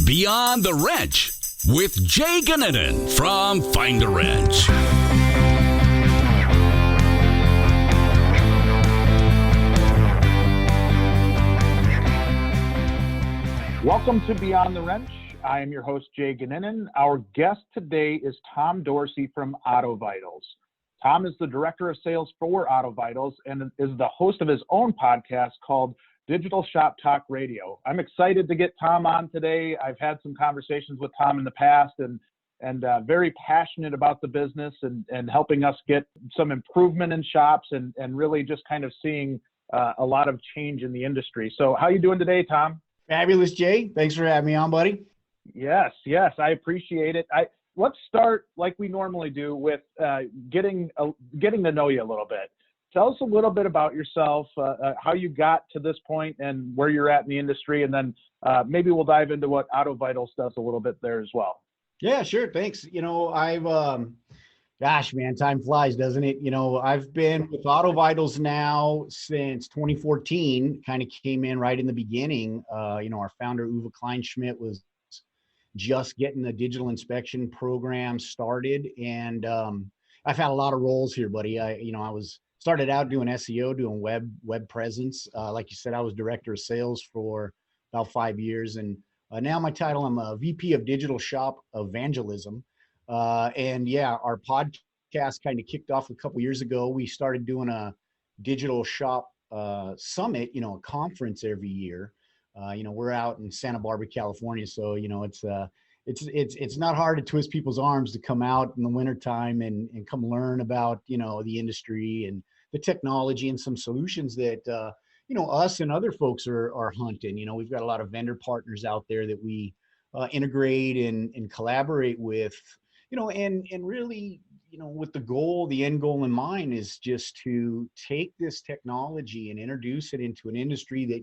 Beyond the Wrench with Jay Goninen from Find a Wrench. Welcome to Beyond the Wrench. I am your host, Jay Goninen. Our guest today is Tom Dorsey from Auto Vitals. Tom is the Director of Sales for Auto Vitals and is the host of his own podcast called Digital Shop Talk Radio. I'm excited to get Tom on today. I've had some conversations with Tom in the past and very passionate about the business and helping us get some improvement in shops and really just kind of seeing a lot of change in the industry. So how you doing today, Tom? Fabulous, Jay. Thanks for having me on, buddy. Yes, I appreciate it. Let's start like we normally do with getting to know you a little bit. Tell us a little bit about yourself, how you got to this point and where you're at in the industry, and then maybe we'll dive into what Auto Vitals does a little bit there as well. Yeah, sure. Thanks. I've, gosh, man, time flies, doesn't it? I've been with Auto Vitals now since 2014, kind of came in right in the beginning. Our founder, Uwe Kleinschmidt, was just getting the digital inspection program started. And I've had a lot of roles here, buddy. I started out doing SEO, doing web presence. Like you said, I was director of sales for about 5 years. And now my title, I'm a VP of Digital Shop Evangelism. Our podcast kind of kicked off a couple years ago. We started doing a digital shop summit, a conference every year. We're out in Santa Barbara, California. So, it's not hard to twist people's arms to come out in the wintertime and come learn about, the industry and the technology and some solutions that, us and other folks are hunting. We've got a lot of vendor partners out there that we integrate and collaborate with, and really, with the end goal in mind is just to take this technology and introduce it into an industry that,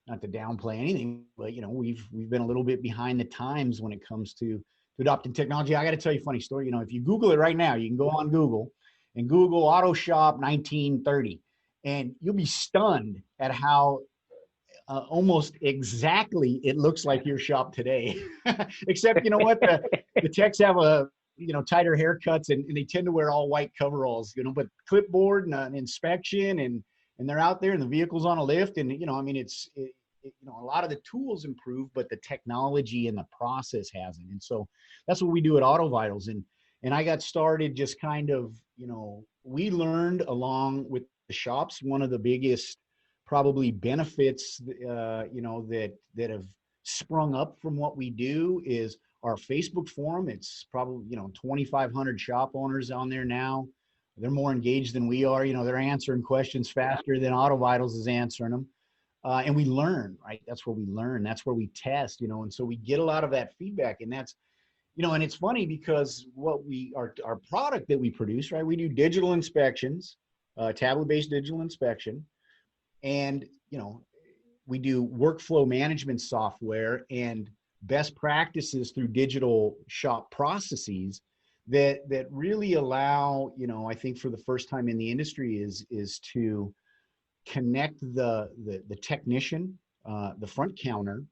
not to downplay anything, but we've been a little bit behind the times when it comes to adopting technology. I got to tell you a funny story. If you Google it right now, you can go on Google and Google Auto Shop 1930, and you'll be stunned at how almost exactly it looks like your shop today. Except, what, the techs have tighter haircuts and they tend to wear all white coveralls, but clipboard and an inspection and they're out there and the vehicle's on a lift and, a lot of the tools improve, but the technology and the process hasn't. And so that's what we do at Auto Vitals. And I got started just kind of, we learned along with the shops, one of the biggest probably benefits, that have sprung up from what we do is our Facebook forum. It's probably, 2,500 shop owners on there now. They're more engaged than we are. They're answering questions faster than Auto Vitals is answering them. And we learn, right? That's where we learn. That's where we test, and so we get a lot of that feedback. And that's, and it's funny because our product that we produce, right? We do digital inspections, tablet-based digital inspection. And, we do workflow management software and best practices through digital shop processes that really allow, I think for the first time in the industry is to connect the technician, the front counter,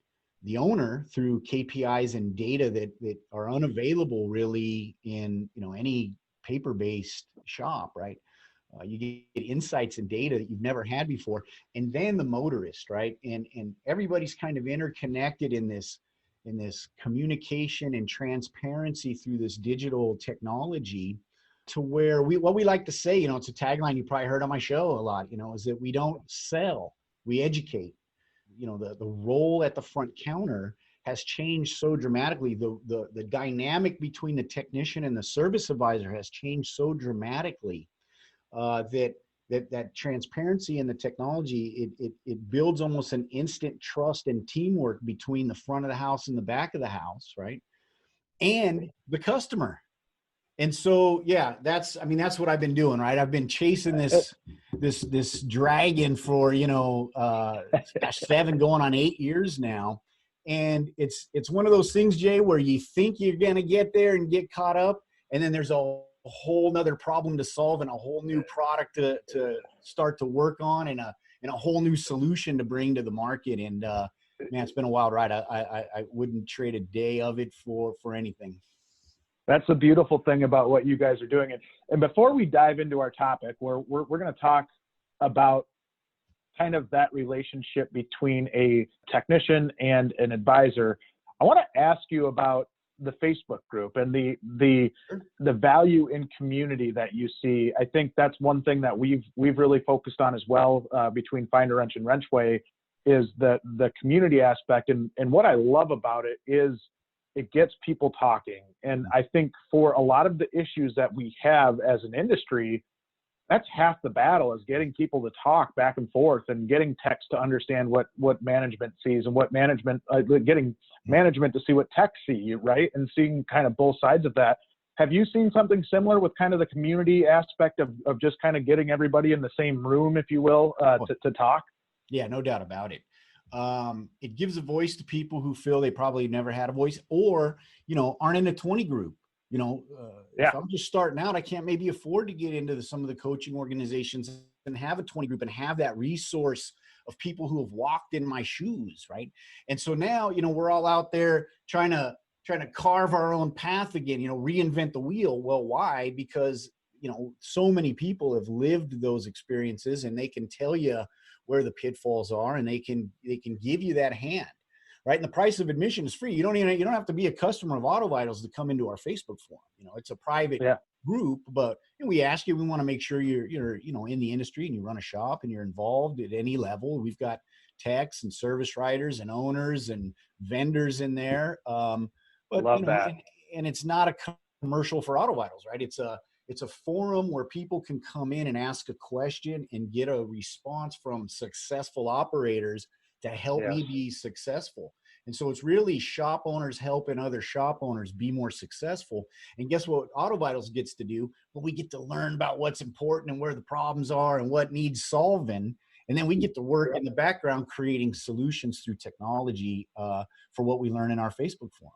the owner through KPIs and data that are unavailable really in, any paper-based shop, right? You get insights and data that you've never had before. And then the motorist, right? And everybody's kind of interconnected in this communication and transparency through this digital technology to where what we like to say, it's a tagline you probably heard on my show a lot, is that we don't sell, we educate. The role at the front counter has changed so dramatically. The dynamic between the technician and the service advisor has changed so dramatically that transparency in the technology, it builds almost an instant trust and teamwork between the front of the house and the back of the house, right? And the customer. And so, yeah, that's what I've been doing, right? I've been chasing this dragon for, 7 going on 8 years now. And it's one of those things, Jay, where you think you're going to get there and get caught up. And then there's a whole nother problem to solve and a whole new product to start to work on and a whole new solution to bring to the market. And man, it's been a wild ride. I wouldn't trade a day of it for anything. That's the beautiful thing about what you guys are doing. And before we dive into our topic, we're going to talk about kind of that relationship between a technician and an advisor. I want to ask you about the Facebook group and the value in community that you see. I think that's one thing that we've really focused on as well, between Find a Wrench and WrenchWay, is the community aspect. And what I love about it is it gets people talking. And I think for a lot of the issues that we have as an industry, that's half the battle, is getting people to talk back and forth and getting techs to understand what management sees, and what management, getting management to see what techs see, right? And seeing kind of both sides of that. Have you seen something similar with kind of the community aspect of just kind of getting everybody in the same room, if you will, to talk? Yeah, no doubt about it. It gives a voice to people who feel they probably never had a voice, or, aren't in a 20 group. If I'm just starting out, I can't maybe afford to get into some of the coaching organizations and have a 20 group and have that resource of people who have walked in my shoes, right? And so now, we're all out there trying to carve our own path again, reinvent the wheel. Well, why? Because, so many people have lived those experiences, and they can tell you where the pitfalls are, and they can give you that hand. Right. And the price of admission is free. You don't have to be a customer of Auto Vitals to come into our Facebook forum. It's a private group, but we ask you, we want to make sure you're in the industry and you run a shop and you're involved at any level. We've got techs and service writers and owners and vendors in there. But love that. And it's not a commercial for Auto Vitals, right? It's a forum where people can come in and ask a question and get a response from successful operators to help me be successful. And so it's really shop owners helping other shop owners be more successful. And guess what Auto Vitals gets to do? Well, we get to learn about what's important and where the problems are and what needs solving. And then we get to work in the background creating solutions through technology for what we learn in our Facebook forum.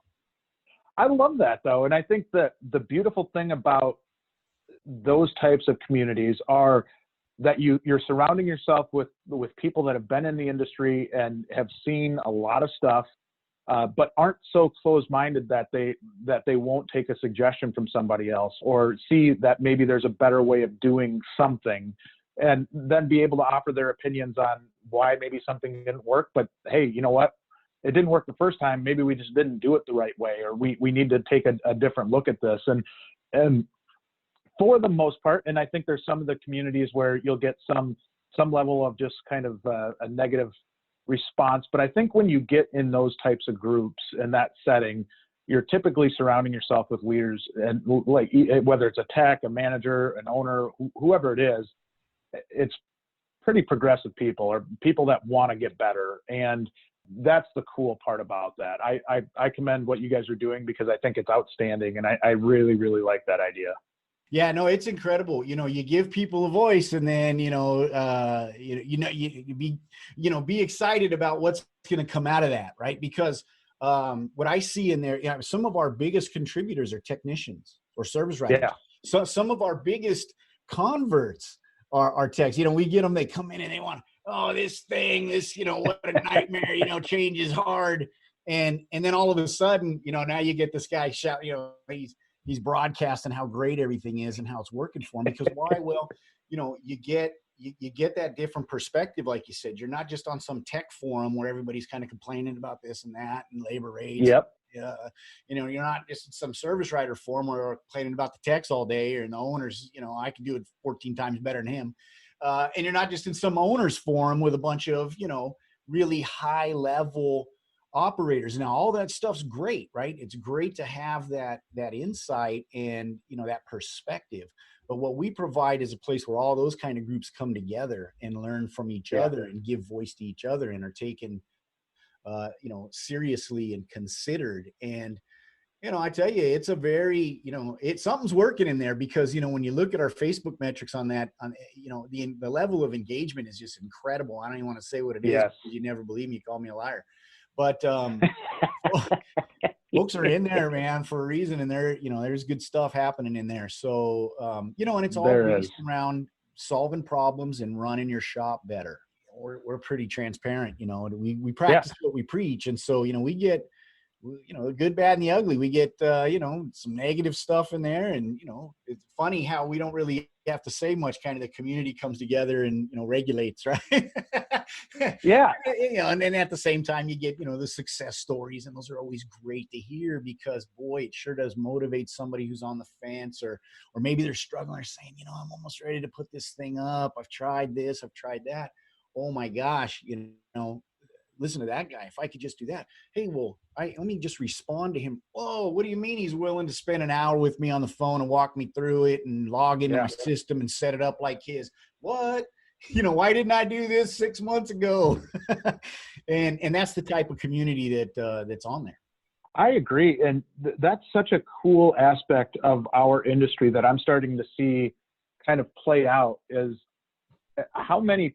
I love that, though. And I think that the beautiful thing about those types of communities are that you're surrounding yourself with people that have been in the industry and have seen a lot of stuff, but aren't so closed-minded that they won't take a suggestion from somebody else, or see that maybe there's a better way of doing something, and then be able to offer their opinions on why maybe something didn't work. But hey, you know what? It didn't work the first time. Maybe we just didn't do it the right way, or we need to take a different look at this. And for the most part, and I think there's some of the communities where you'll get some level of just kind of a negative response. But I think when you get in those types of groups in that setting, you're typically surrounding yourself with leaders, and like whether it's a tech, a manager, an owner, whoever it is, it's pretty progressive people, or people that want to get better. And that's the cool part about that. I commend what you guys are doing, because I think it's outstanding, and I really, really like that idea. Yeah, no, it's incredible. You give people a voice, and then, be excited about what's going to come out of that. Right. Because what I see in there, some of our biggest contributors are technicians or service writers. Yeah. So some of our biggest converts are techs. We get them, they come in and they want, this thing, what a nightmare, change is hard. And then all of a sudden, now you get this guy shout, he's broadcasting how great everything is and how it's working for him. Because why? Well, you get that different perspective. Like you said, you're not just on some tech forum where everybody's kind of complaining about this and that and labor rates. Yep. You're not just in some service writer forum where we're complaining about the techs all day, or the owners, I can do it 14 times better than him. And you're not just in some owners forum with a bunch of, really high level operators. Now, all that stuff's great, right? It's great to have that insight and, that perspective. But what we provide is a place where all those kind of groups come together and learn from each other and give voice to each other, and are taken, seriously and considered. And, I tell you, it's a very, something's working in there, because, when you look at our Facebook metrics on that, the level of engagement is just incredible. I don't even want to say what it is, because you never believe me, you call me a liar. But folks are in there, man, for a reason, and there's good stuff happening in there. So, and it's all based around solving problems and running your shop better. we're pretty transparent, we practice what we preach. And so, we get, the good, bad, and the ugly. We get, some negative stuff in there. And, it's funny how we don't really have to say much. Kind of the community comes together and, regulates, right? Yeah. And then at the same time, you get, the success stories. And those are always great to hear because, boy, it sure does motivate somebody who's on the fence or maybe they're struggling. They're saying, I'm almost ready to put this thing up. I've tried this. I've tried that. Oh, my gosh, listen to that guy. If I could just do that. Hey, well, let me just respond to him. Oh, what do you mean he's willing to spend an hour with me on the phone and walk me through it and log into my system and set it up like his? What? Why didn't I do this 6 months ago? and that's the type of community that's on there. I agree. And that's such a cool aspect of our industry that I'm starting to see kind of play out is how many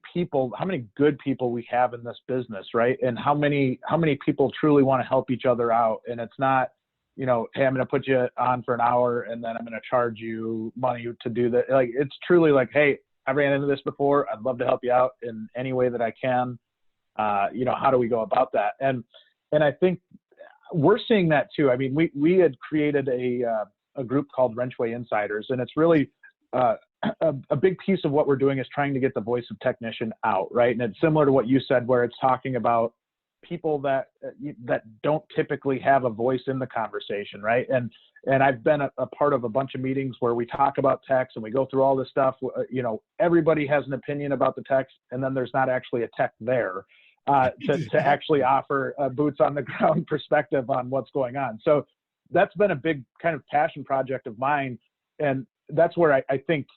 good people we have in this business, right? And how many people truly want to help each other out. And it's not, hey, I'm going to put you on for an hour and then I'm going to charge you money to do that. Like, it's truly like, hey, I ran into this before. I'd love to help you out in any way that I can. How do we go about that? And I think we're seeing that too. I mean, we had created a group called WrenchWay Insiders, and it's really, a big piece of what we're doing is trying to get the voice of technician out, right? And it's similar to what you said, where it's talking about people that don't typically have a voice in the conversation, right? And I've been a part of a bunch of meetings where we talk about techs and we go through all this stuff. Everybody has an opinion about the techs, and then there's not actually a tech there to actually offer a boots on the ground perspective on what's going on. So that's been a big kind of passion project of mine, and that's where I think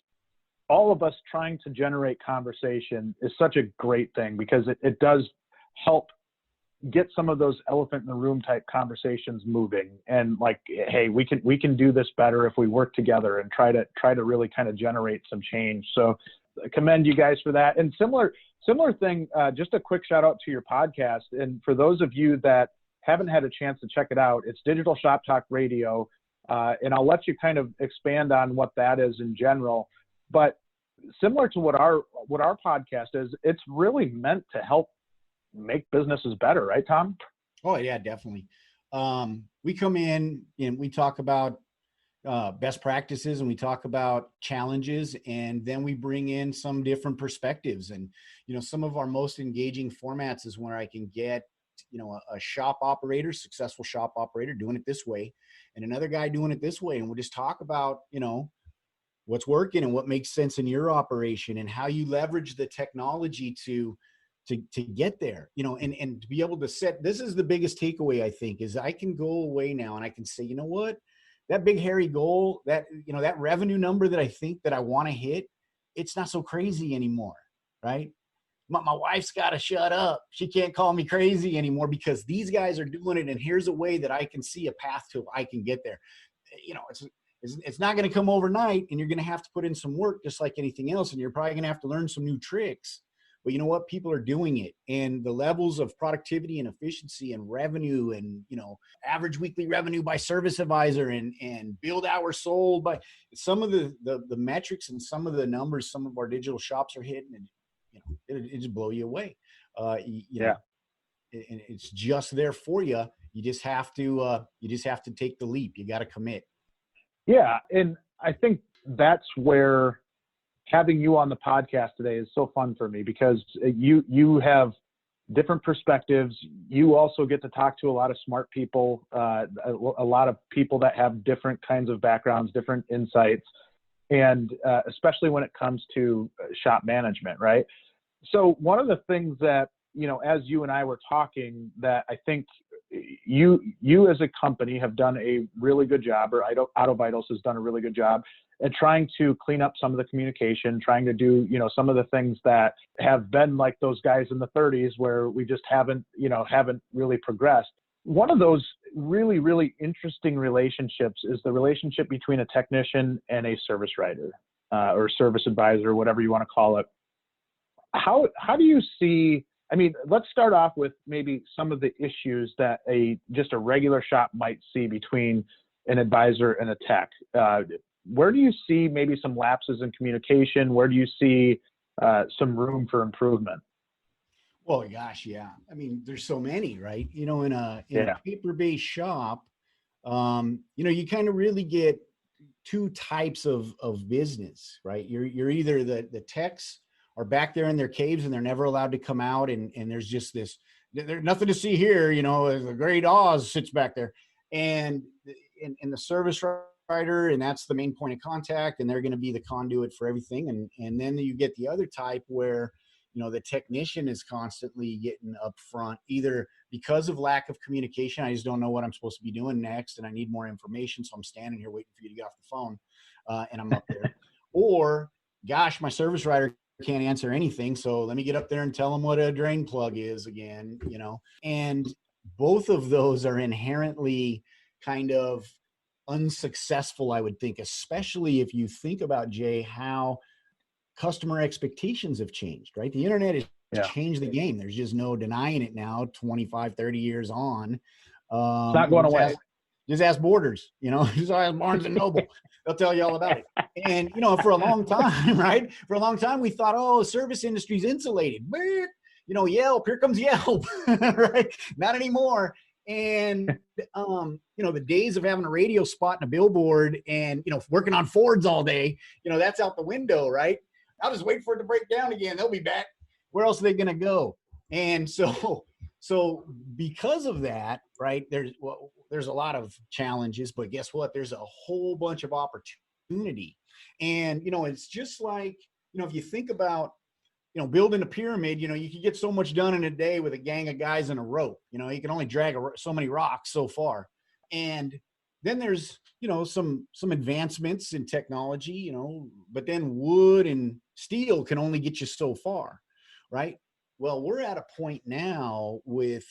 all of us trying to generate conversation is such a great thing, because it does help get some of those elephant in the room type conversations moving. And like, hey, we can do this better if we work together and try to really kind of generate some change. So I commend you guys for that. And similar thing, just a quick shout out to your podcast. And for those of you that haven't had a chance to check it out, it's Digital Shop Talk Radio. And I'll let you kind of expand on what that is in general. But similar to what our podcast is, it's really meant to help make businesses better, right, Tom? Oh yeah, definitely. We come in and we talk about best practices and we talk about challenges, and then we bring in some different perspectives. And some of our most engaging formats is where I can get a shop operator, successful shop operator doing it this way, and another guy doing it this way, and we'll just talk about what's working and what makes sense in your operation and how you leverage the technology to get there, and to be able to set. This is the biggest takeaway, I think, is I can go away now and I can say, what, that big hairy goal, that that revenue number that I think that I want to hit, it's not so crazy anymore, right? My wife's got to shut up. She can't call me crazy anymore because these guys are doing it, and here's a way that I can see a path to I can get there. It's not going to come overnight, and you're going to have to put in some work just like anything else, and you're probably going to have to learn some new tricks. But you know what? People are doing it, and the levels of productivity and efficiency and revenue and, average weekly revenue by service advisor and build hours sold by some of the metrics and some of the numbers some of our digital shops are hitting, and it just blow you away. And it's just there for you. You just have to take the leap. You got to commit. Yeah. And I think that's where having you on the podcast today is so fun for me, because you have different perspectives. You also get to talk to a lot of smart people, a lot of people that have different kinds of backgrounds, different insights, and especially when it comes to shop management, right? So one of the things that, as you and I were talking, that I think you as a company have done a really good job, or Auto Vitals has done a really good job at trying to clean up some of the communication, trying to do, some of the things that have been like those guys in the 30s where we just haven't really progressed. One of those really, really interesting relationships is the relationship between a technician and a service writer or service advisor, whatever you want to call it. How do you see, let's start off with maybe some of the issues that just a regular shop might see between an advisor and a tech. Where do you see maybe some lapses in communication? Where do you see some room for improvement? Well, gosh, yeah. I mean, there's so many, right? In a Yeah. paper-based shop, you kind of really get two types of business, right? You're either the techs are back there in their caves and they're never allowed to come out, and there's just this, there's nothing to see here, the great Oz sits back there, and in the service writer, and that's the main point of contact, and they're going to be the conduit for everything, and then you get the other type where the technician is constantly getting up front, either because of lack of communication. I just don't know what I'm supposed to be doing next, and I need more information, so I'm standing here waiting for you to get off the phone, and I'm up there. Or, gosh, my service writer can't answer anything, so let me get up there and tell them what a drain plug is again. And both of those are inherently kind of unsuccessful, I would think, especially if you think about, Jay, how customer expectations have changed, right? The internet has Yeah. changed the game. There's just no denying it now, 25, 30 years on. It's not going away. Just ask Borders, just ask Barnes and Noble. They'll tell you all about it. And, for a long time, right? For a long time, we thought, oh, service industry's insulated. But, Yelp, here comes Yelp, right? Not anymore. And, the days of having a radio spot and a billboard and, working on Fords all day, that's out the window, right? I'll just wait for it to break down again. They'll be back. Where else are they going to go? And so because of that, right, there's a lot of challenges, but guess what? There's a whole bunch of opportunity. And, it's just like, if you think about, building a pyramid, you can get so much done in a day with a gang of guys and a rope. You can only drag so many rocks so far. And then there's, some advancements in technology, but then wood and steel can only get you so far, right? Well, we're at a point now with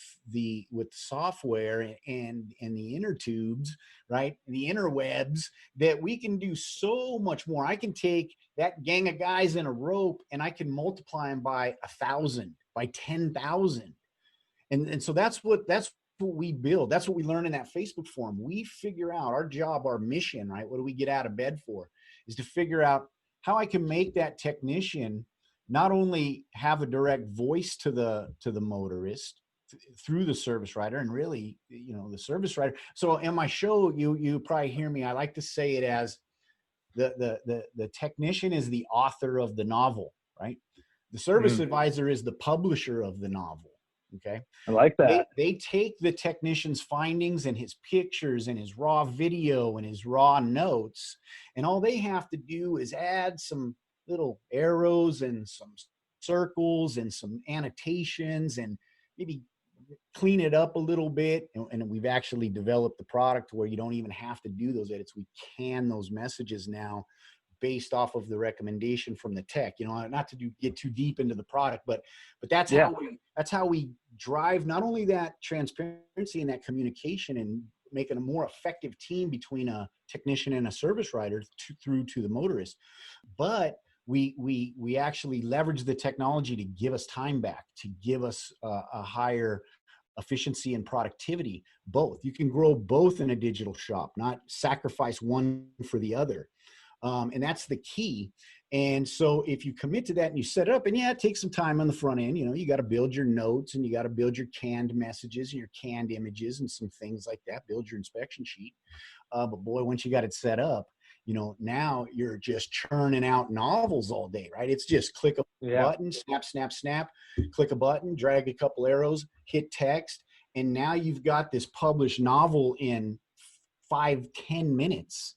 software and the inner tubes, right? The interwebs, that we can do so much more. I can take that gang of guys in a rope and I can multiply them by 1,000, by 10,000. And so that's what we build. That's what we learn in that Facebook forum. We figure out our job, our mission, right? What do we get out of bed for? Is to figure out how I can make that technician not only have a direct voice to the motorist through the service writer, and really, the service writer. So in my show, you probably hear me, I like to say it as the technician is the author of the novel, right? The service advisor is the publisher of the novel. Okay. I like that. They take the technician's findings and his pictures and his raw video and his raw notes, and all they have to do is add some little arrows and some circles and some annotations and maybe clean it up a little bit. And we've actually developed the product where you don't even have to do those edits. We can those messages now based off of the recommendation from the tech, not to get too deep into the product, but that's how we drive not only that transparency and that communication and making a more effective team between a technician and a service writer through to the motorist, but we actually leverage the technology to give us time back, to give us a higher efficiency and productivity. Both. You can grow both in a digital shop, not sacrifice one for the other. And that's the key. And so if you commit to that and you set it up, and it takes some time on the front end, you got to build your notes and you got to build your canned messages and your canned images and some things like that, build your inspection sheet. But boy, once you got it set up, now you're just churning out novels all day, right? It's just click a button, snap, snap, snap, click a button, drag a couple arrows, hit text. And now you've got this published novel in 5-10 minutes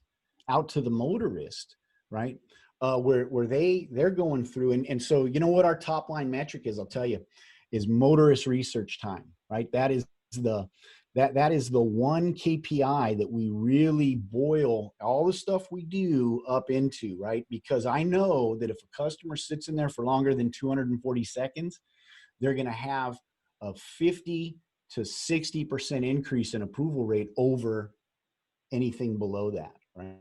out to the motorist, right? Where they're going through. And so, what our top line metric is, I'll tell you, is motorist research time, right? That is the one KPI that we really boil all the stuff we do up into, right? Because I know that if a customer sits in there for longer than 240 seconds, they're going to have a 50 to 60% increase in approval rate over anything below that, right?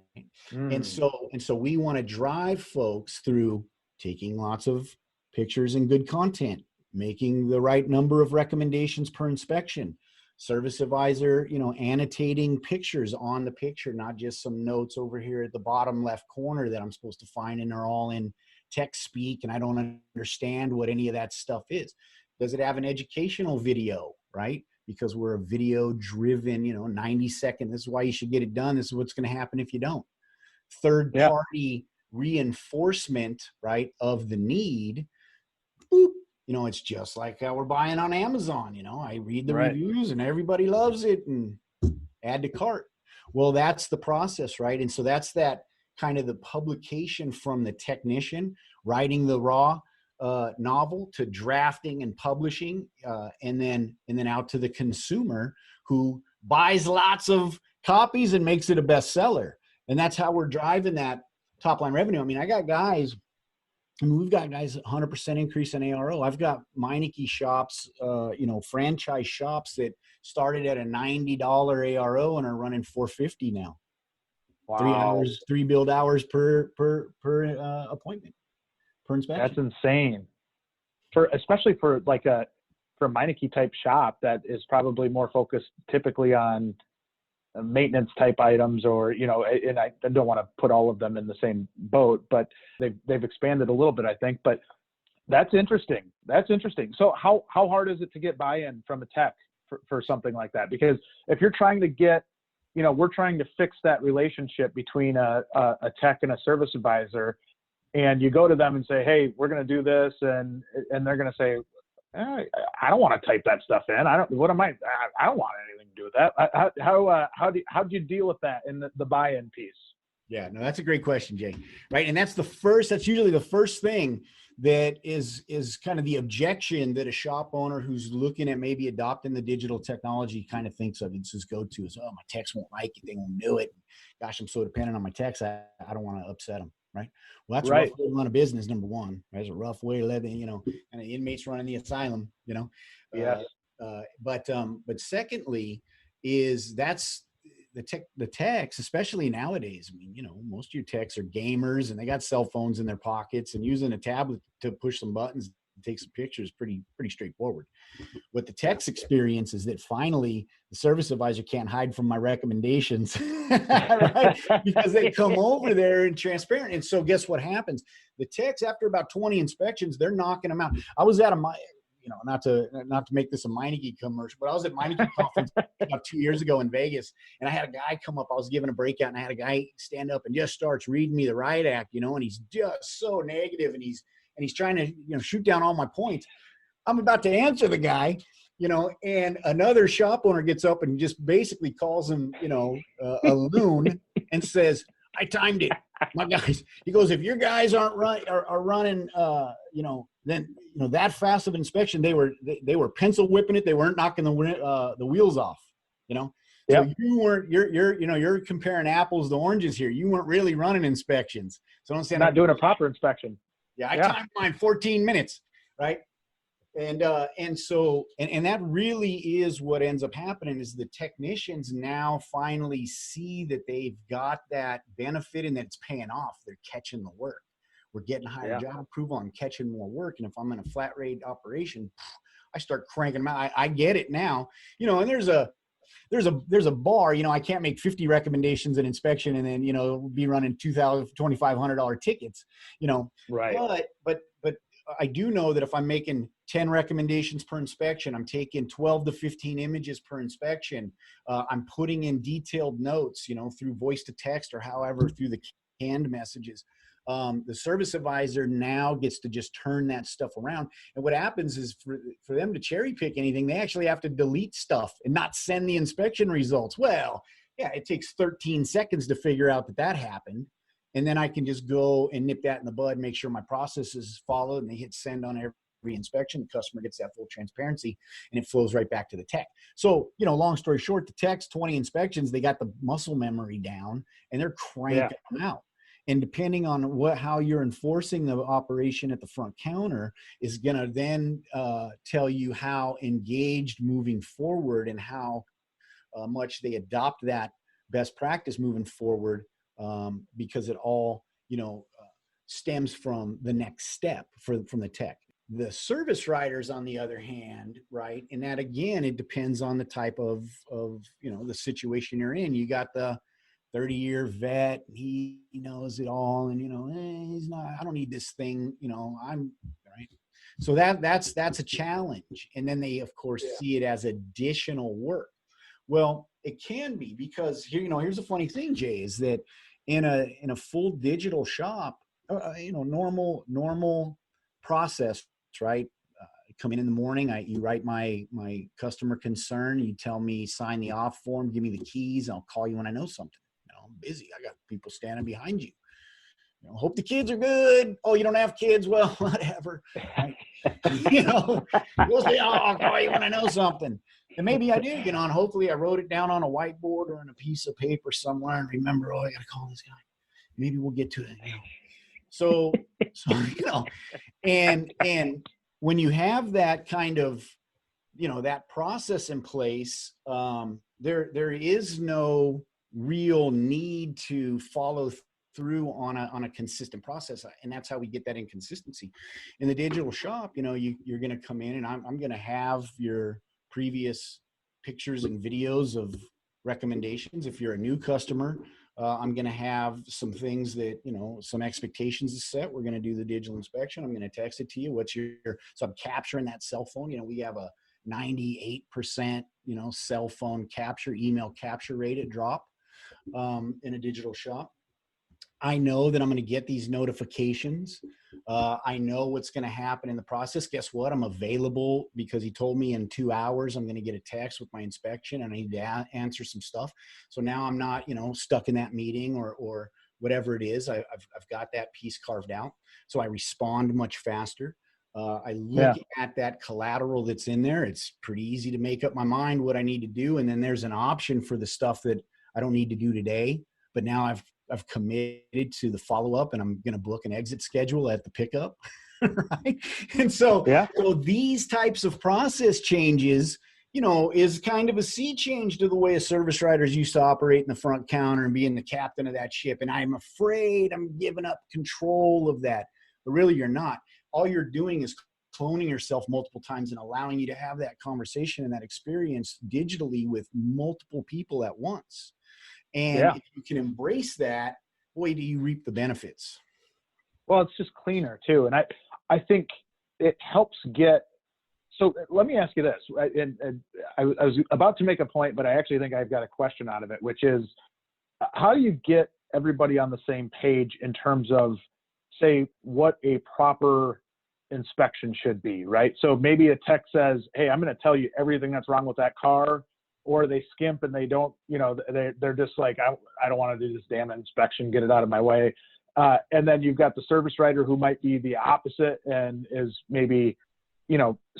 And so we want to drive folks through taking lots of pictures and good content, making the right number of recommendations per inspection, service advisor, annotating pictures on the picture, not just some notes over here at the bottom left corner that I'm supposed to find, and they're all in text speak and I don't understand what any of that stuff is. Does it have an educational video, right? Because we're a video driven, 90-second. This is why you should get it done. This is what's going to happen if you don't. Third party reinforcement, right, of the need. Boop. It's just like how we're buying on Amazon. I read the reviews and everybody loves it and add to cart. Well, that's the process, right? And so that's that kind of the publication from the technician writing the raw novel to drafting and publishing, and then out to the consumer who buys lots of copies and makes it a bestseller. And that's how we're driving that top line revenue. I mean, we've got guys 100% increase in ARO. I've got Meineke shops, franchise shops that started at a $90 ARO and are running $450 now. Wow. 3 build hours per appointment, per inspection. That's insane. Especially for a Meineke type shop that is probably more focused typically on maintenance type items, or and I don't want to put all of them in the same boat, but they've expanded a little bit, I think. But that's interesting. So how hard is it to get buy-in from a tech for something like that? Because if you're trying to get, we're trying to fix that relationship between a tech and a service advisor, and you go to them and say, hey, we're going to do this, and they're going to say, I don't want to type that stuff in. I don't want anything to do with that. How do you deal with that in the buy-in piece? Yeah, no, that's a great question, Jay. Right. And that's usually the first thing that is kind of the objection that a shop owner who's looking at maybe adopting the digital technology kind of thinks of. It's his go-to is, oh, my techs won't like it. They won't do it. Gosh, I'm so dependent on my techs. I don't want to upset them. Right. Well, that's a rough way to run a business. Number one, right? It's a rough way to let and the inmates running the asylum, Yes. But secondly is that's the techs, especially nowadays. I mean, most of your techs are gamers and they got cell phones in their pockets, and using a tablet to push some buttons and take some pictures, pretty straightforward. What the techs experience is that finally the service advisor can't hide from my recommendations, right? Because they come over there and transparent. And so guess what happens? The techs, after about 20 inspections, they're knocking them out. I was at not to make this a Meineke commercial, but I was at Meineke conference about 2 years ago in Vegas, and I had a guy come up. I was giving a breakout, and I had a guy stand up and just starts reading me the riot act, and he's just so negative, and he's trying to shoot down all my points. I'm about to answer the guy, and another shop owner gets up and just basically calls him, a loon, and says, I timed it. My guys, he goes, if your guys are running, then, that fast of inspection, they were pencil whipping it. They weren't knocking the wheels off, So you weren't, you're comparing apples to oranges here. You weren't really running inspections. So I'm saying, not doing a proper inspection. Yeah. I timed mine 14 minutes. Right. And so that really is what ends up happening is the technicians now finally see that they've got that benefit and that it's paying off. They're catching the work. We're getting higher job approval. I'm catching more work. And if I'm in a flat rate operation, I start cranking them out. I get it now, and there's a bar, I can't make 50 recommendations in inspection and then, be running $2,000, $2,500 tickets, Right. But I do know that if I'm making 10 recommendations per inspection, I'm taking 12 to 15 images per inspection. I'm putting in detailed notes, through voice to text or however through the canned messages. The service advisor now gets to just turn that stuff around. And what happens is for them to cherry pick anything, they actually have to delete stuff and not send the inspection results. Well, yeah, it takes 13 seconds to figure out that happened. And then I can just go and nip that in the bud, make sure my process is followed, and they hit send on every inspection. The customer gets that full transparency, and it flows right back to the tech. So, long story short, the tech's 20 inspections, they got the muscle memory down, and they're cranking them out. And depending on how you're enforcing the operation at the front counter is going to then tell you how engaged moving forward and how much they adopt that best practice moving forward. Because it all, stems from the next step from the tech. The service writers, on the other hand, right, and that again, it depends on the type of the situation you're in. You got the 30-year vet, he knows it all, and he's not. I don't need this thing, I'm right. So that's a challenge. And then they, of course, see it as additional work. Well, it can be, because here's a funny thing, Jay, is that in a full digital shop, normal process, right? Come in the morning, you write my customer concern, you tell me, sign the off form, give me the keys, I'll call you when I know something. I'm busy. I got people standing behind you. Hope the kids are good. Oh, you don't have kids? Well, whatever. Right? You'll say, oh, I'll call you when I know something. And maybe I do, and hopefully I wrote it down on a whiteboard or on a piece of paper somewhere and remember, I got to call this guy. Maybe we'll get to it. So and when you have that kind of, that process in place, there is no real need to follow through on a consistent process. And that's how we get that inconsistency. In the digital shop, you're going to come in and I'm going to have your previous pictures and videos of recommendations. If you're a new customer, I'm going to have some things that, some expectations to set. We're going to do the digital inspection. I'm going to text it to you. So I'm capturing that cell phone. We have a 98%, cell phone capture, email capture rate at drop in a digital shop. I know that I'm going to get these notifications. I know what's going to happen in the process. Guess what? I'm available because he told me in 2 hours I'm going to get a text with my inspection and I need to answer some stuff. So now I'm not, stuck in that meeting or whatever it is. I've got that piece carved out. So I respond much faster. I look at that collateral that's in there. It's pretty easy to make up my mind what I need to do. And then there's an option for the stuff that I don't need to do today, but now I've committed to the follow-up and I'm going to book an exit schedule at the pickup. Right. And so these types of process changes, is kind of a sea change to the way a service writers used to operate in the front counter and being the captain of that ship. And I'm afraid I'm giving up control of that, but really you're not. All you're doing is cloning yourself multiple times and allowing you to have that conversation and that experience digitally with multiple people at once. And if you can embrace that, boy, do you reap the benefits. Well, it's just cleaner too. And I think it helps so let me ask you this. And I was about to make a point, but I actually think I've got a question out of it, which is how do you get everybody on the same page in terms of, say, what a proper inspection should be, right? So maybe a tech says, hey, I'm going to tell you everything that's wrong with that car. Or they skimp and they don't, they're just like, I don't want to do this damn inspection, get it out of my way. And then you've got the service writer who might be the opposite and is maybe,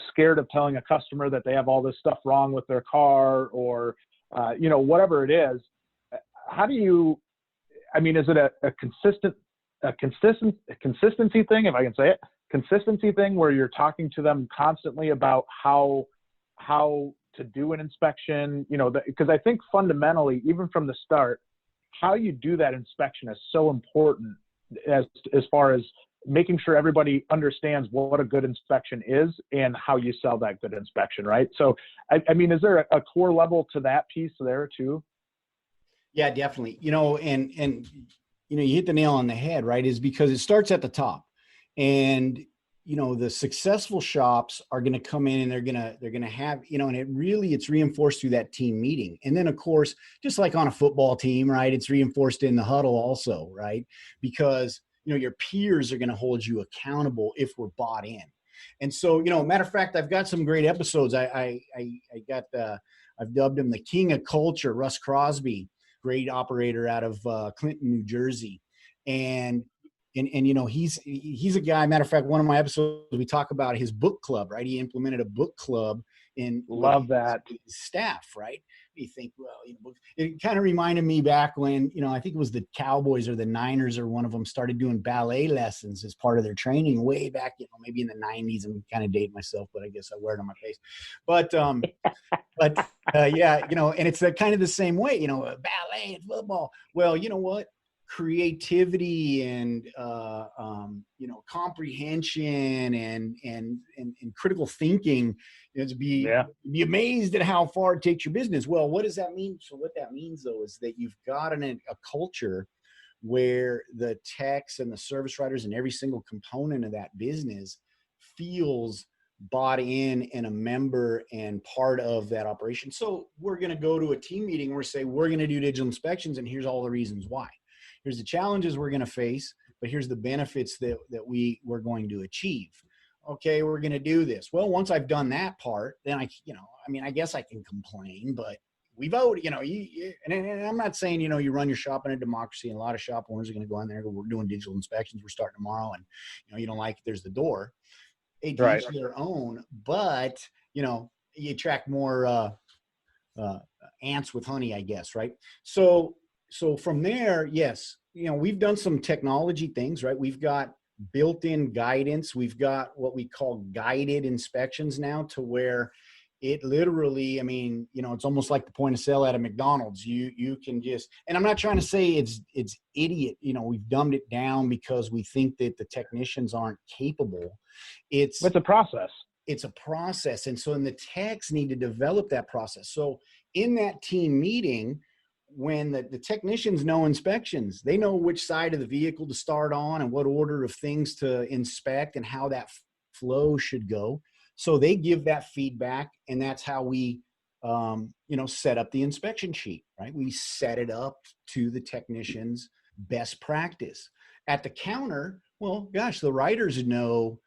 scared of telling a customer that they have all this stuff wrong with their car or, whatever it is. How do you, is it a consistency thing, if I can say it, consistency thing where you're talking to them constantly about how to do an inspection, because I think fundamentally, even from the start, how you do that inspection is so important as far as making sure everybody understands what a good inspection is and how you sell that good inspection, right? So, is there a core level to that piece there too? Yeah, definitely. And you hit the nail on the head, right? Is because it starts at the top, and the successful shops are going to come in and they're going to have, and it's reinforced through that team meeting. And then of course, just like on a football team, right, it's reinforced in the huddle also, right? Because, your peers are going to hold you accountable if we're bought in. And so, matter of fact, I've got some great episodes. I've dubbed him the king of culture, Russ Crosby, great operator out of Clinton, New Jersey. And he's a guy, matter of fact, one of my episodes, we talk about his book club, right? He implemented a book club in his staff, right? You think, well, it kind of reminded me back when, I think it was the Cowboys or the Niners or one of them started doing ballet lessons as part of their training way back, maybe in the 90s. I'm kind of dating myself, but I guess I wear it on my face. But and it's kind of the same way, ballet and football. Well, you know what? Creativity and comprehension and critical thinking, to be amazed at how far it takes your business. Well, what does that mean? So what that means though is that you've got a culture where the techs and the service writers and every single component of that business feels bought in and a member and part of that operation. So we're going to go to a team meeting where we say, we're going to do digital inspections, and here's all the reasons why. Here's the challenges we're going to face, but here's the benefits that we're going to achieve. Okay, we're going to do this. Well, once I've done that part, then I guess I can complain, but we vote, and I'm not saying, you run your shop in a democracy, and a lot of shop owners are going to go in there and go, we're doing digital inspections, we're starting tomorrow, and, you don't like it, there's the door. To Right. each their own, but, you attract more ants with honey, I guess, right? So from there, yes, we've done some technology things, right? We've got built-in guidance. We've got what we call guided inspections now, to where it literally, it's almost like the point of sale at a McDonald's. You can just, and I'm not trying to say it's idiot. We've dumbed it down because we think that the technicians aren't capable. It's a process. It's a process. And so the techs need to develop that process. So in that team meeting, when the technicians know inspections, they know which side of the vehicle to start on and what order of things to inspect and how that flow should go. So they give that feedback, and that's how we, set up the inspection sheet, right? We set it up to the technician's best practice. At the counter, well, gosh, the writers know,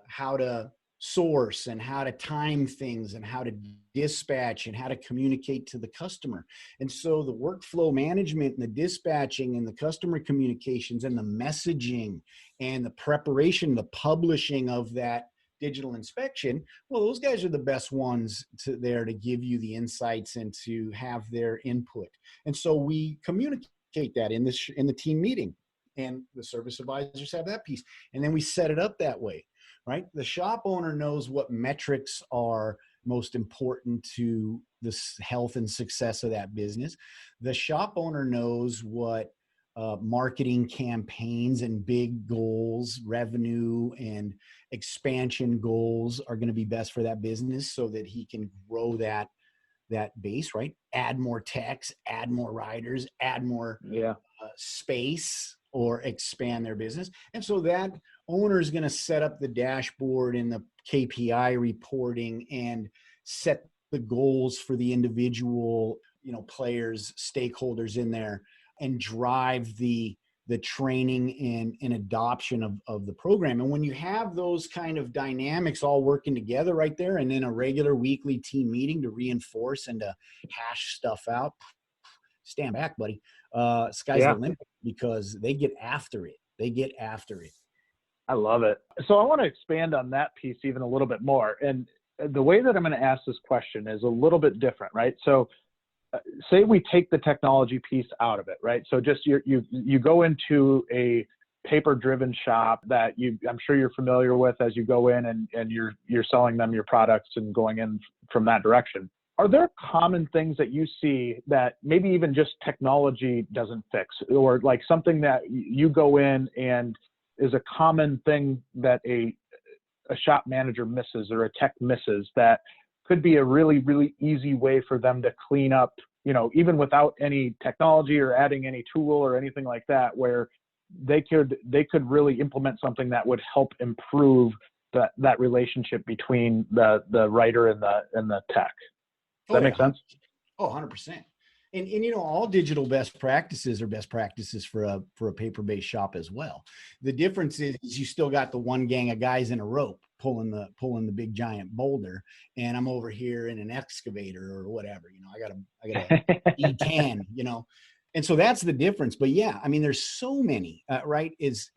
how to source and how to time things and how to dispatch and how to communicate to the customer. And so the workflow management and the dispatching and the customer communications and the messaging and the preparation, the publishing of that digital inspection, well, those guys are the best ones there to give you the insights and to have their input. And so we communicate that in the team meeting, and the service advisors have that piece. And then we set it up that way, right? The shop owner knows what metrics are most important to the health and success of that business. The shop owner knows what marketing campaigns and big goals, revenue and expansion goals are going to be best for that business, so that he can grow that base, right? Add more techs, add more riders, add more space, or expand their business. And so that owner is going to set up the dashboard and the KPI reporting and set the goals for the individual, players, stakeholders in there, and drive the training and adoption of the program. And when you have those kind of dynamics all working together right there, and then a regular weekly team meeting to reinforce and to hash stuff out, stand back, buddy. Sky's the limit, because they get after it. I love it. So I want to expand on that piece even a little bit more. And the way that I'm going to ask this question is a little bit different, right? So say we take the technology piece out of it, right? So just you go into a paper-driven shop that I'm sure you're familiar with as you go in and you're selling them your products and going in from that direction. Are there common things that you see that maybe even just technology doesn't fix, or like something that you go in and is a common thing that a shop manager misses or a tech misses that could be a really, really easy way for them to clean up, even without any technology or adding any tool or anything like that, where they could really implement something that would help improve that relationship between the writer and the tech? Does that make sense? Oh, 100%. And all digital best practices are best practices for a paper-based shop as well. The difference is you still got the one gang of guys in a rope pulling the big giant boulder, and I'm over here in an excavator or whatever. I got a E10, and so that's the difference. But yeah, there's so many, right? Is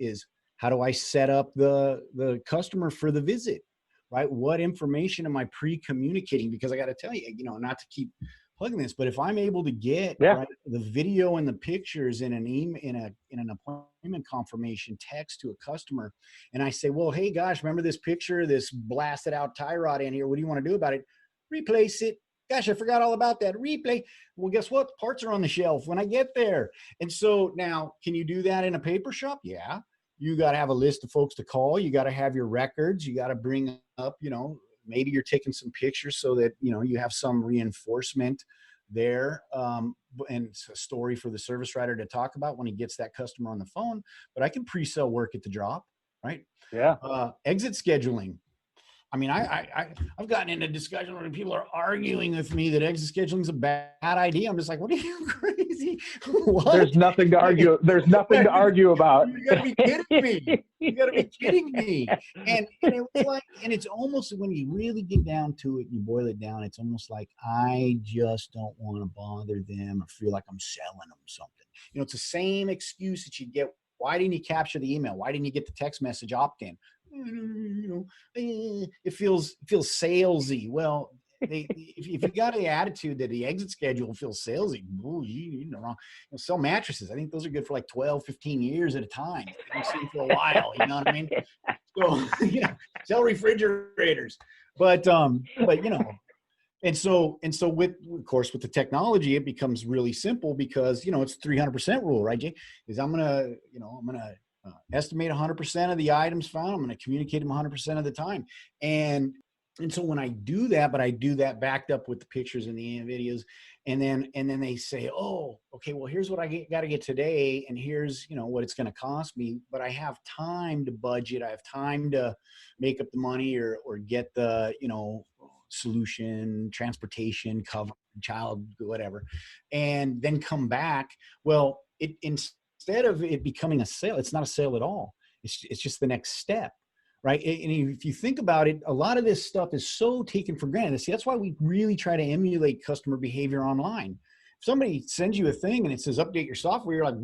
how do I set up the customer for the visit, right? What information am I pre-communicating? Because I got to tell you, not to keep plugging this, but if I'm able to get right, the video and the pictures in an email, in an appointment confirmation text to a customer, and I say, well, hey, gosh, remember this picture, this blasted out tie rod in here? What do you want to do about it? Replace it. Gosh, I forgot all about that. Replay. Well, guess what? Parts are on the shelf when I get there. And so now, can you do that in a paper shop? Yeah. You got to have a list of folks to call. You got to have your records. You got to bring up, maybe you're taking some pictures so that, you have some reinforcement there. And it's a story for the service writer to talk about when he gets that customer on the phone. But I can pre-sell work at the drop, right? Yeah. Exit scheduling. I mean, I've gotten into discussion where people are arguing with me that exit scheduling is a bad idea. I'm just like, what are you crazy? What? There's nothing to argue. There's nothing to argue about. You gotta be kidding me. You gotta be kidding me. And it was like, and it's almost, when you really get down to it, you boil it down, it's almost like, I just don't want to bother them or feel like I'm selling them something. You know, it's the same excuse that you get. Why didn't you capture the email? Why didn't you get the text message opt-in? You know, it feels salesy. Well, if you got the attitude that the exit schedule feels salesy, ooh, you're wrong. You know, sell mattresses. I think those are good for like 12, 15 years at a time. You don't see them for a while. You know what I mean? So, yeah, sell refrigerators. But you know, and so with, of course, with the technology, it becomes really simple because, you know, it's 300% rule, right, Jay? Is I'm gonna estimate 100% of the items found. I'm going to communicate them 100% of the time. And so when I do that, but I do that backed up with the pictures and the videos, and then they say, oh, okay, well, here's what I got to get today. And here's, you know, what it's going to cost me, but I have time to budget. I have time to make up the money or get the, you know, solution, transportation, cover, child, whatever, and then come back. Well, instead of it becoming a sale, it's not a sale at all. It's just the next step, right? And if you think about it, a lot of this stuff is so taken for granted. See, that's why we really try to emulate customer behavior online. If somebody sends you a thing and it says update your software, you're like,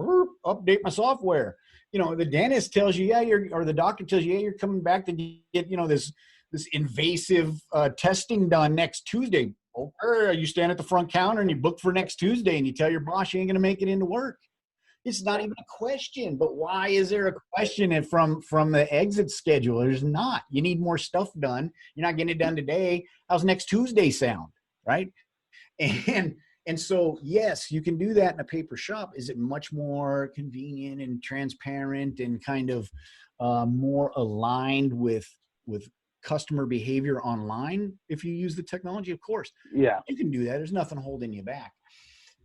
update my software. You know, the dentist tells you, or the doctor tells you, you're coming back to get, you know, this invasive testing done next Tuesday. Or you stand at the front counter and you book for next Tuesday and you tell your boss you ain't going to make it into work. It's not even a question, but why is there a question from the exit schedule? There's not. You need more stuff done. You're not getting it done today. How's next Tuesday sound, right? And so, yes, you can do that in a paper shop. Is it much more convenient and transparent and kind of more aligned with customer behavior online if you use the technology? Of course. Yeah. You can do that. There's nothing holding you back.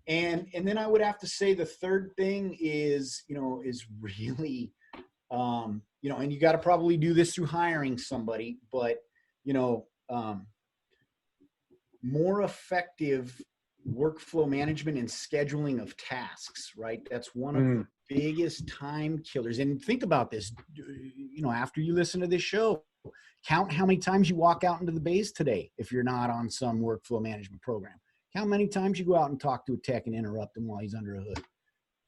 And then I would have to say the third thing is, you know, is really, you know, and you got to probably do this through hiring somebody, but, you know, more effective workflow management and scheduling of tasks, right? That's one of the biggest time killers. And think about this, you know, after you listen to this show, count how many times you walk out into the bays today if you're not on some workflow management program. How many times you go out and talk to a tech and interrupt him while he's under a hood?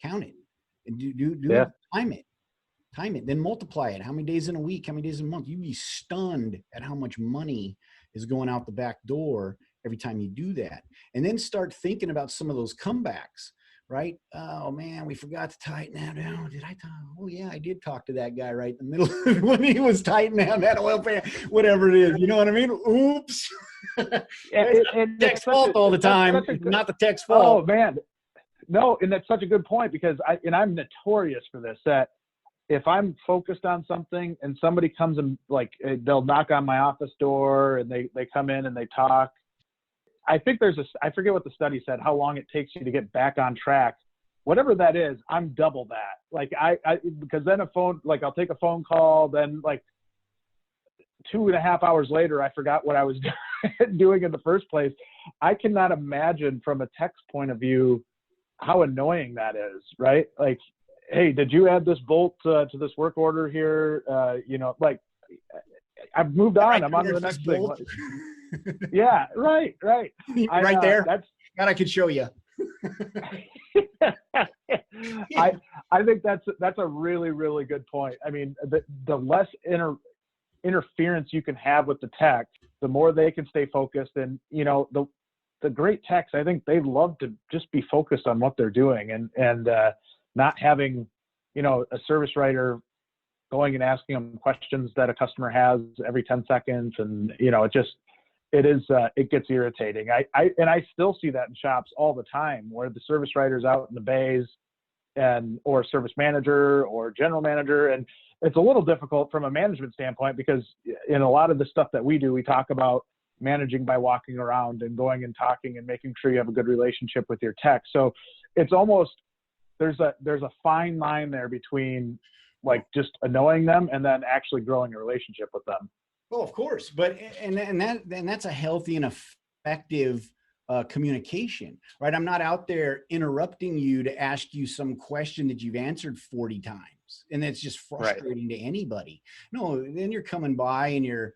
Count it and time it, then multiply it. How many days in a week? How many days in a month? You'd be stunned at how much money is going out the back door every time you do that. And then start thinking about some of those comebacks, right? Oh man, we forgot to tighten that down. Did I talk? Oh yeah, I did talk to that guy right in the middle when he was tightening down that oil pan, whatever it is. You know what I mean? Oops. And tech's fault all the time, not the tech's fault. Oh man, no, and that's such a good point because I'm notorious for this. That if I'm focused on something and somebody comes and like they'll knock on my office door and they come in and they talk. I think I forget what the study said, how long it takes you to get back on track. Whatever that is, I'm double that. Like because then I'll take a phone call, then like 2.5 hours later, I forgot what I was doing in the first place. I cannot imagine from a tech's point of view how annoying that is, right? Like, hey, did you add this bolt to this work order here? You know, like I've moved on. I'm on to the next thing. Yeah, right. Right there. God, I could show you. I think that's a really, really good point. I mean, the less interference you can have with the tech, the more they can stay focused. And, you know, the great techs, I think they love to just be focused on what they're doing and not having, you know, a service writer going and asking them questions that a customer has every 10 seconds. And, you know, it gets irritating. I still see that in shops all the time where the service writer's out in the bays or service manager or general manager. And it's a little difficult from a management standpoint because in a lot of the stuff that we do, we talk about managing by walking around and going and talking and making sure you have a good relationship with your tech. So it's almost, there's a fine line there between like just annoying them and then actually growing a relationship with them. Well, of course, but that's a healthy and effective communication, right? I'm not out there interrupting you to ask you some question that you've answered 40 times, and that's just frustrating to anybody. No, then you're coming by and you're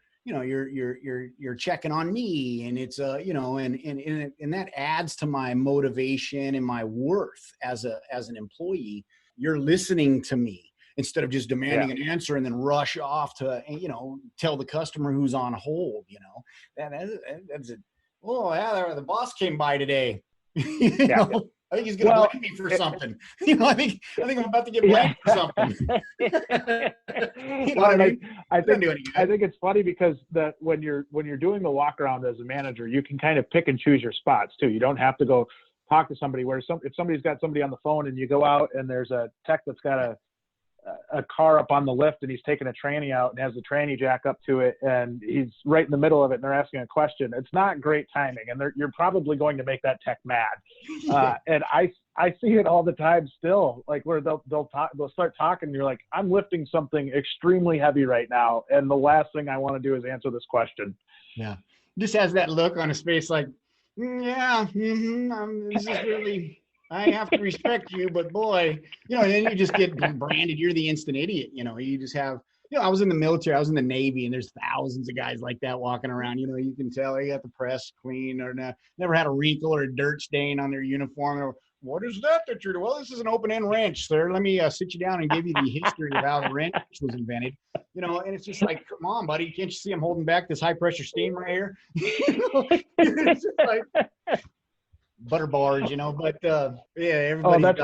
checking on me, and it's and that adds to my motivation and my worth as an employee. You're listening to me instead of just demanding an answer and then rush off to, tell the customer who's on hold, that's it. Oh yeah, the boss came by today. I think he's going to blame me for something. I think I'm about to get blamed for something. I think it's funny because when you're doing the walk around as a manager, you can kind of pick and choose your spots too. You don't have to go talk to somebody if somebody's got somebody on the phone and you go out and there's a tech that's got a car up on the lift and he's taking a tranny out and has the tranny jack up to it and he's right in the middle of it and they're asking a question. It's not great timing and you're probably going to make that tech mad. And I see it all the time still, like where they'll start talking and you're like, I'm lifting something extremely heavy right now and the last thing I want to do is answer this question. Yeah, just has that look on his face like, this is really, I have to respect you, but boy, and then you just get branded. You're the instant idiot. You just have, I was in the military, I was in the Navy, and there's thousands of guys like that walking around. You can tell they got the press clean or never had a wrinkle or a dirt stain on their uniform. Or, what is that you're doing? Well, this is an open-end wrench, sir. Let me sit you down and give you the history of how the wrench was invented. And it's just like, come on, buddy. Can't you see I'm holding back this high-pressure steam right here? It's just like butter bars, but everybody. That's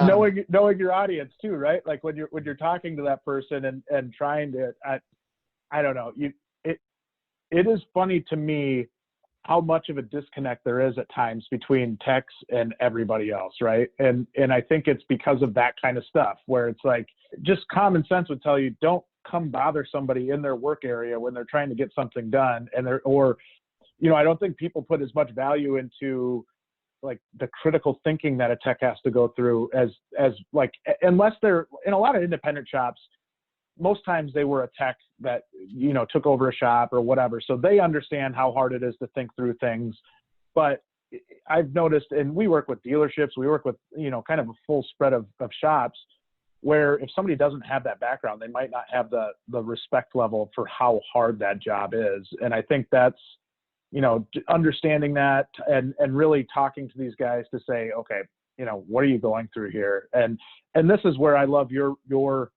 knowing your audience too, right? Like when you're talking to that person and trying to, I don't know, it is funny to me how much of a disconnect there is at times between techs and everybody else, right? And I think it's because of that kind of stuff where it's like just common sense would tell you don't come bother somebody in their work area when they're trying to get something done, and I don't think people put as much value into like the critical thinking that a tech has to go through as like, unless they're in a lot of independent shops, most times they were a tech that, took over a shop or whatever. So they understand how hard it is to think through things. But I've noticed, and we work with dealerships, we work with, kind of a full spread of shops where if somebody doesn't have that background, they might not have the respect level for how hard that job is. And I think that's, understanding that and really talking to these guys to say, okay, what are you going through here? And this is where I love your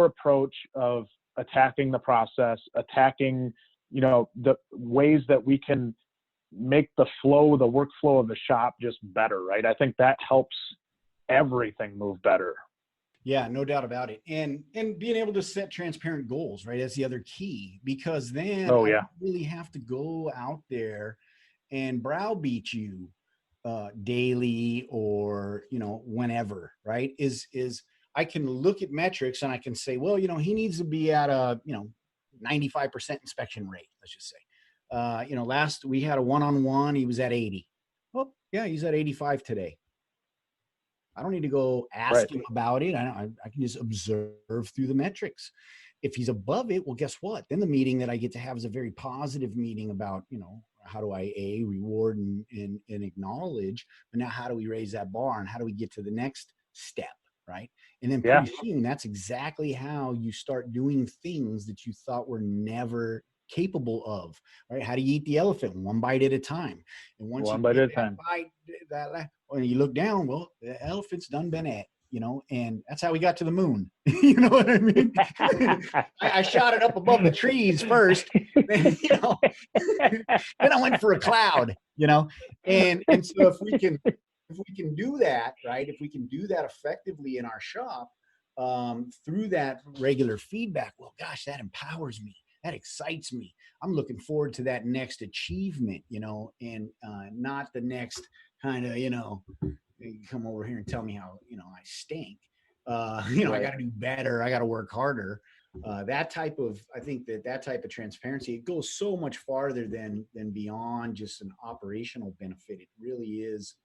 approach of attacking the process, attacking, the ways that we can make the workflow of the shop just better, right? I think that helps everything move better. Yeah, no doubt about it. And being able to set transparent goals, right? That's the other key, because then I don't really have to go out there and browbeat you daily or, whenever, right? Is I can look at metrics and I can say, well, he needs to be at a, 95% inspection rate, let's just say. Last we had a one-on-one, he was at 80. Oh, yeah, he's at 85 today. I don't need to go ask him about it. I can just observe through the metrics. If he's above it, well, guess what? Then the meeting that I get to have is a very positive meeting about, how do I reward and acknowledge, but now how do we raise that bar and how do we get to the next step, right? And then pretty soon, that's exactly how you start doing things that you thought were never capable of, right? How do you eat the elephant? One bite at a time. And once one bite at a time, when you look down, well, the elephant's done been at, and that's how we got to the moon. You know what I mean? I shot it up above the trees first, then, then I went for a cloud, and so if we can do that, right? If we can do that effectively in our shop, through that regular feedback, well, gosh, that empowers me. That excites me. I'm looking forward to that next achievement, and not the next kind of, you come over here and tell me how, I stink. I got to do better. I got to work harder. I think that type of transparency, it goes so much farther than beyond just an operational benefit. It really is,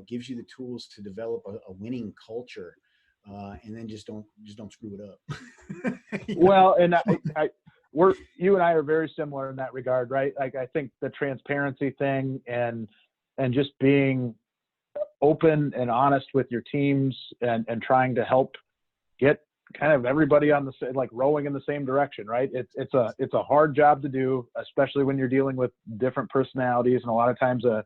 gives you the tools to develop a winning culture and then just don't screw it up. Well, and you and I are very similar in that regard, right? Like, I think the transparency thing and just being open and honest with your teams and trying to help get kind of everybody on the same, like rowing in the same direction, right? It's a hard job to do, especially when you're dealing with different personalities. And a lot of times a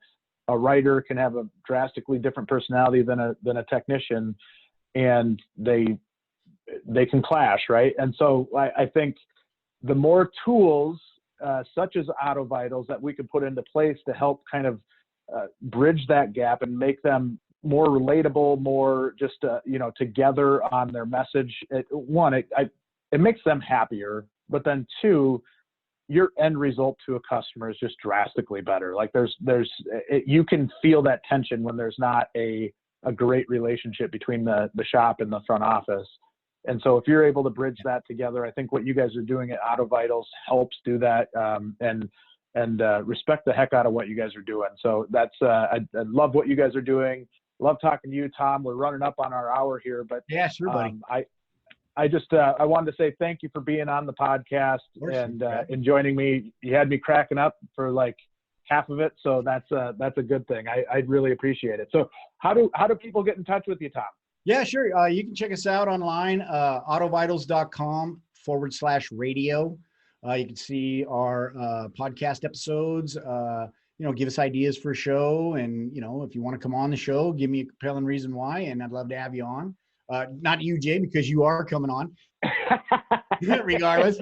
writer can have a drastically different personality than a technician, and they can clash, right? And so I think the more tools such as Auto Vitals that we can put into place to help kind of bridge that gap and make them more relatable, more just together on their message. It makes them happier, but then two, your end result to a customer is just drastically better. Like you can feel that tension when there's not a great relationship between the shop and the front office. And so if you're able to bridge that together, I think what you guys are doing at Auto Vitals helps do that, and respect the heck out of what you guys are doing. So that's I love what you guys are doing. Love talking to you, Tom. We're running up on our hour here, but yeah, sure, buddy. I just I wanted to say thank you for being on the podcast and joining me. You had me cracking up for like half of it, so that's a good thing. I really appreciate it. So how do people get in touch with you, Tom? Yeah, sure. You can check us out online, autovitals.com/radio. You can see our podcast episodes. Give us ideas for a show, and if you want to come on the show, give me a compelling reason why, and I'd love to have you on. Not you, Jay, because you are coming on. Regardless,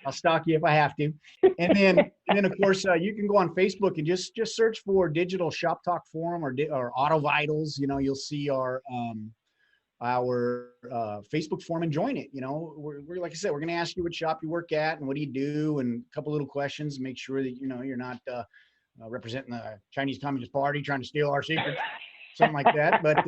I'll stalk you if I have to. And then of course you can go on Facebook and just search for Digital Shop Talk Forum or Auto Vitals. You'll see our Facebook forum and join it. We're like I said, we're going to ask you what shop you work at and what do you do, and a couple little questions to make sure that you're not representing the Chinese Communist Party trying to steal our secrets, something like that. But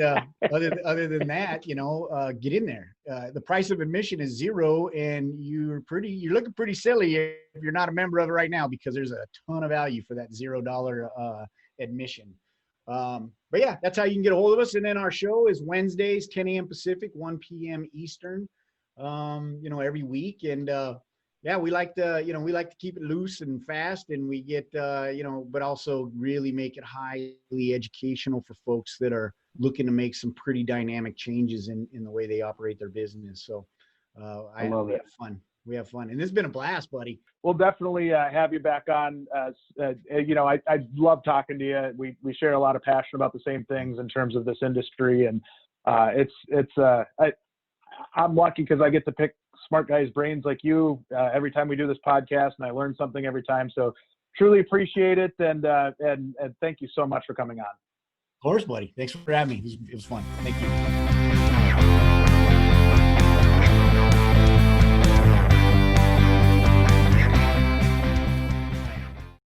other than that, get in there. The price of admission is $0, and you're looking pretty silly if you're not a member of it right now, because there's a ton of value for that $0 admission. But yeah, that's how you can get a hold of us. And then our show is Wednesdays, 10 a.m. Pacific, 1 p.m. Eastern, every week. And, we like to keep it loose and fast, and we get, but also really make it highly educational for folks that are looking to make some pretty dynamic changes in the way they operate their business. So, I love it. We have fun, and it's been a blast, buddy. We'll definitely have you back on. I love talking to you. We share a lot of passion about the same things in terms of this industry, and I'm lucky because I get to pick smart guys' brains like you every time we do this podcast, and I learn something every time. So truly appreciate it, and thank you so much for coming on. Of course, buddy. Thanks for having me. It was fun. Thank you.